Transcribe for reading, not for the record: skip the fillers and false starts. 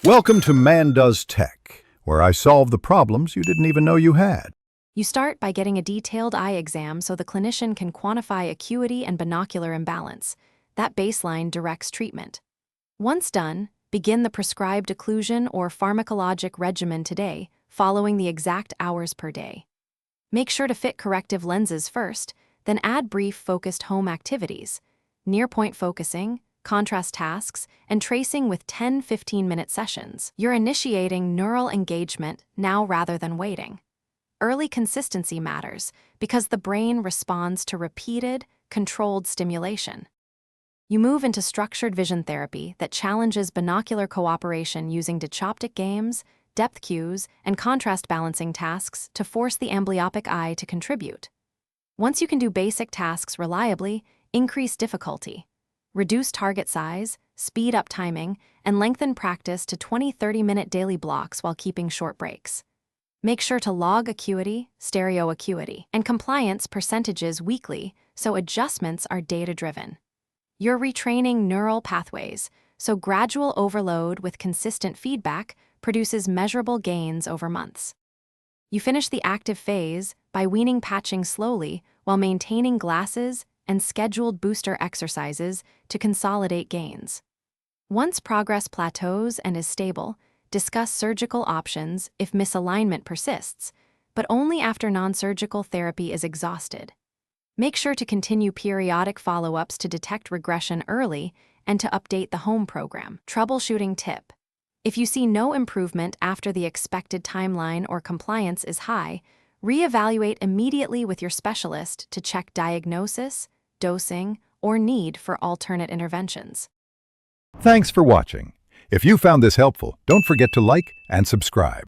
Welcome to Man Does Tech, where I solve the problems you didn't even know you had. You start by getting a detailed eye exam so the clinician can quantify acuity and binocular imbalance. That baseline directs treatment. Once done, begin the prescribed occlusion or pharmacologic regimen today, following the exact hours per day. Make sure to fit corrective lenses first, then add brief focused home activities, near-point focusing, contrast tasks, and tracing with 10-15-minute sessions. You're initiating neural engagement now rather than waiting. Early consistency matters because the brain responds to repeated, controlled stimulation. You move into structured vision therapy that challenges binocular cooperation using dichoptic games, depth cues, and contrast balancing tasks to force the amblyopic eye to contribute. Once you can do basic tasks reliably, increase difficulty. Reduce target size, speed up timing, and lengthen practice to 20-30-minute daily blocks while keeping short breaks. Make sure to log acuity, stereo acuity, and compliance percentages weekly so adjustments are data-driven. You're retraining neural pathways, so gradual overload with consistent feedback produces measurable gains over months. You finish the active phase by weaning patching slowly while maintaining glasses and scheduled booster exercises to consolidate gains. Once progress plateaus and is stable, discuss surgical options if misalignment persists, but only after non-surgical therapy is exhausted. Make sure to continue periodic follow-ups to detect regression early and to update the home program. Troubleshooting tip: if you see no improvement after the expected timeline or compliance is high, reevaluate immediately with your specialist to check diagnosis, dosing, or need for alternate interventions. Thanks for watching. If you found this helpful, don't forget to like and subscribe.